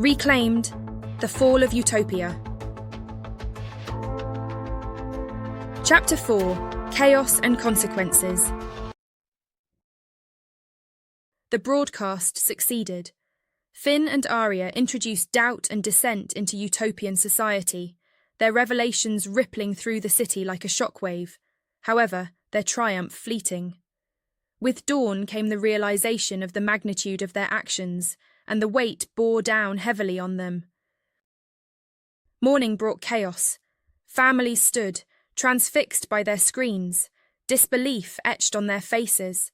Reclaimed, The Fall of Utopia. Chapter 4, Chaos and Consequences. The broadcast succeeded. Finn and Aria introduced doubt and dissent into utopian society, their revelations rippling through the city like a shockwave, however, their triumph fleeting. With dawn came the realization of the magnitude of their actions, and the weight bore down heavily on them. Morning brought chaos. Families stood, transfixed by their screens, disbelief etched on their faces.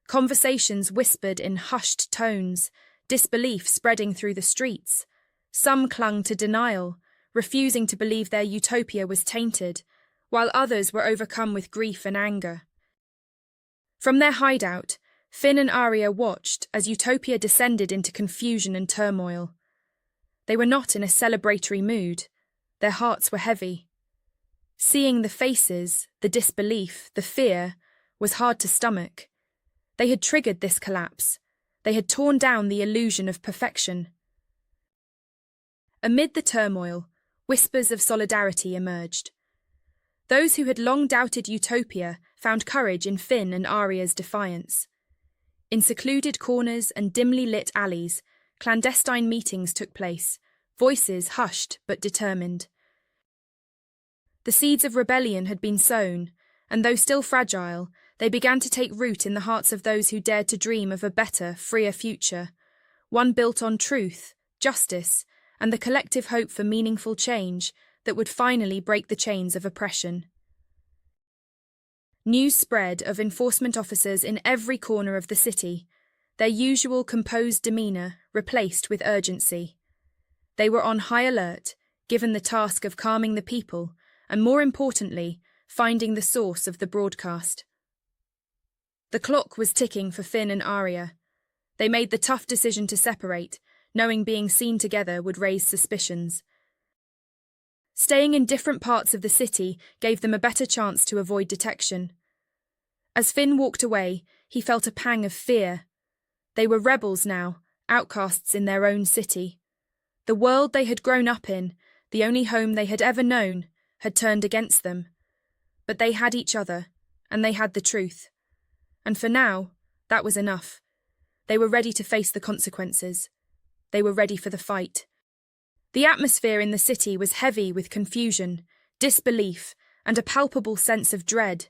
Conversations whispered in hushed tones, disbelief spreading through the streets. Some clung to denial, refusing to believe their utopia was tainted, while others were overcome with grief and anger. From their hideout, Finn and Aria watched as utopia descended into confusion and turmoil. They were not in a celebratory mood. Their hearts were heavy. Seeing the faces, the disbelief, the fear, was hard to stomach. They had triggered this collapse. They had torn down the illusion of perfection. Amid the turmoil, whispers of solidarity emerged. Those who had long doubted utopia found courage in Finn and Aria's defiance. In secluded corners and dimly lit alleys, clandestine meetings took place, voices hushed but determined. The seeds of rebellion had been sown, and though still fragile, they began to take root in the hearts of those who dared to dream of a better, freer future, one built on truth, justice, and the collective hope for meaningful change that would finally break the chains of oppression. News spread of enforcement officers in every corner of the city, their usual composed demeanour replaced with urgency. They were on high alert, given the task of calming the people, and more importantly, finding the source of the broadcast. The clock was ticking for Finn and Aria. They made the tough decision to separate, knowing being seen together would raise suspicions. Staying in different parts of the city gave them a better chance to avoid detection. As Finn walked away, he felt a pang of fear. They were rebels now, outcasts in their own city. The world they had grown up in, the only home they had ever known, had turned against them. But they had each other, and they had the truth. And for now, that was enough. They were ready to face the consequences. They were ready for the fight. The atmosphere in the city was heavy with confusion, disbelief, and a palpable sense of dread.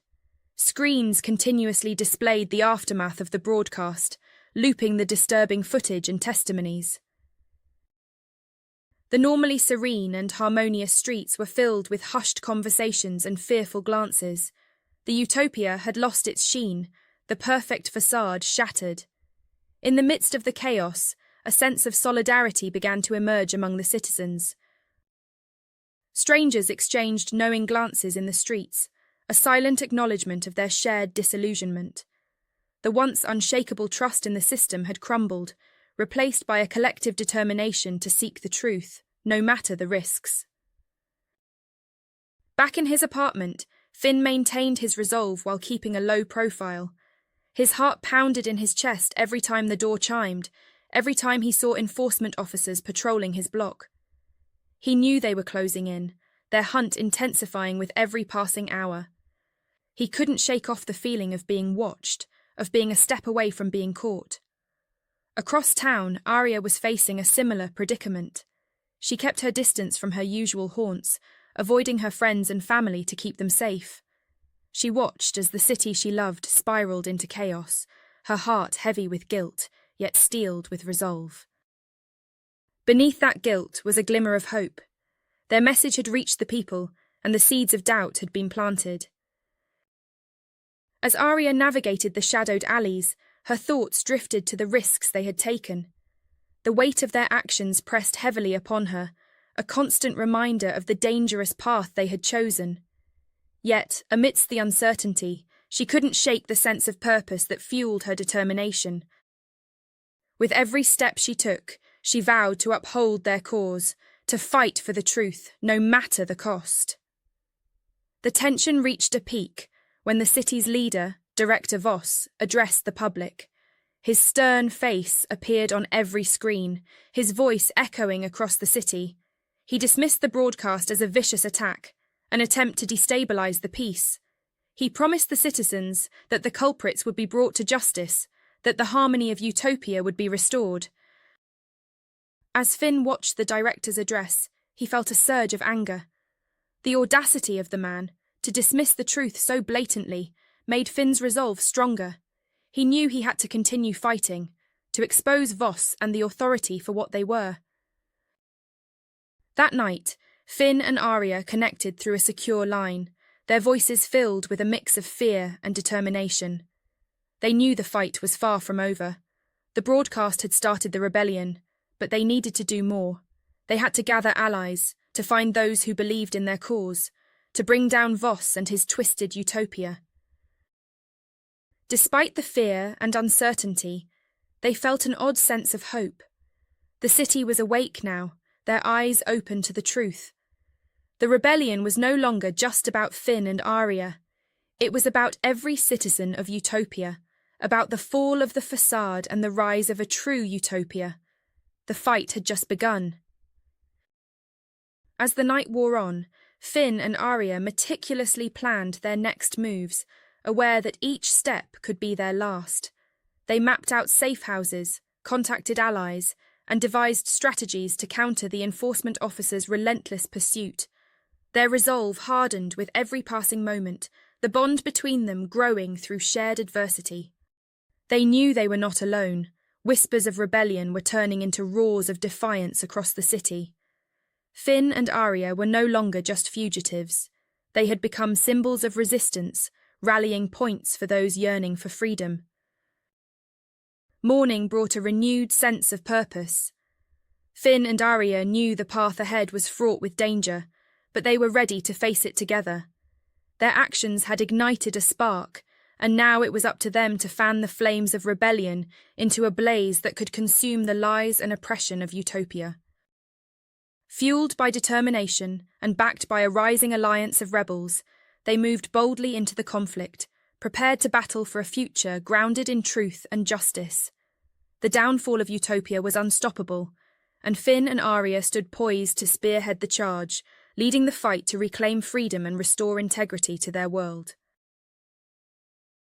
Screens continuously displayed the aftermath of the broadcast, looping the disturbing footage and testimonies. The normally serene and harmonious streets were filled with hushed conversations and fearful glances. The utopia had lost its sheen, the perfect facade shattered. In the midst of the chaos, a sense of solidarity began to emerge among the citizens. Strangers exchanged knowing glances in the streets, a silent acknowledgement of their shared disillusionment. The once unshakable trust in the system had crumbled, replaced by a collective determination to seek the truth, no matter the risks. Back in his apartment, Finn maintained his resolve while keeping a low profile. His heart pounded in his chest every time the door chimed, every time he saw enforcement officers patrolling his block. He knew they were closing in, their hunt intensifying with every passing hour. He couldn't shake off the feeling of being watched, of being a step away from being caught. Across town, Aria was facing a similar predicament. She kept her distance from her usual haunts, avoiding her friends and family to keep them safe. She watched as the city she loved spiraled into chaos, her heart heavy with guilt, yet steeled with resolve. Beneath that guilt was a glimmer of hope. Their message had reached the people, and the seeds of doubt had been planted. As Aria navigated the shadowed alleys, her thoughts drifted to the risks they had taken. The weight of their actions pressed heavily upon her, a constant reminder of the dangerous path they had chosen. Yet, amidst the uncertainty, she couldn't shake the sense of purpose that fueled her determination. With every step she took, she vowed to uphold their cause, to fight for the truth, no matter the cost. The tension reached a peak when the city's leader, Director Voss, addressed the public. His stern face appeared on every screen, his voice echoing across the city. He dismissed the broadcast as a vicious attack, an attempt to destabilize the peace. He promised the citizens that the culprits would be brought to justice, that the harmony of Utopia would be restored. As Finn watched the director's address, he felt a surge of anger. The audacity of the man, to dismiss the truth so blatantly, made Finn's resolve stronger. He knew he had to continue fighting, to expose Voss and the authority for what they were. That night, Finn and Aria connected through a secure line, their voices filled with a mix of fear and determination. They knew the fight was far from over. The broadcast had started the rebellion, but they needed to do more. They had to gather allies, to find those who believed in their cause, to bring down Voss and his twisted utopia. Despite the fear and uncertainty, they felt an odd sense of hope. The city was awake now, their eyes open to the truth. The rebellion was no longer just about Finn and Aria. It was about every citizen of Utopia, about the fall of the facade and the rise of a true Utopia. The fight had just begun. As the night wore on, Finn and Aria meticulously planned their next moves, aware that each step could be their last. They mapped out safe houses, contacted allies, and devised strategies to counter the enforcement officers' relentless pursuit. Their resolve hardened with every passing moment, the bond between them growing through shared adversity. They knew they were not alone. Whispers of rebellion were turning into roars of defiance across the city. Finn and Aria were no longer just fugitives. They had become symbols of resistance, rallying points for those yearning for freedom. Morning brought a renewed sense of purpose. Finn and Aria knew the path ahead was fraught with danger, but they were ready to face it together. Their actions had ignited a spark, and now it was up to them to fan the flames of rebellion into a blaze that could consume the lies and oppression of Utopia. Fueled by determination and backed by a rising alliance of rebels, they moved boldly into the conflict, prepared to battle for a future grounded in truth and justice. The downfall of Utopia was unstoppable, and Finn and Aria stood poised to spearhead the charge, leading the fight to reclaim freedom and restore integrity to their world.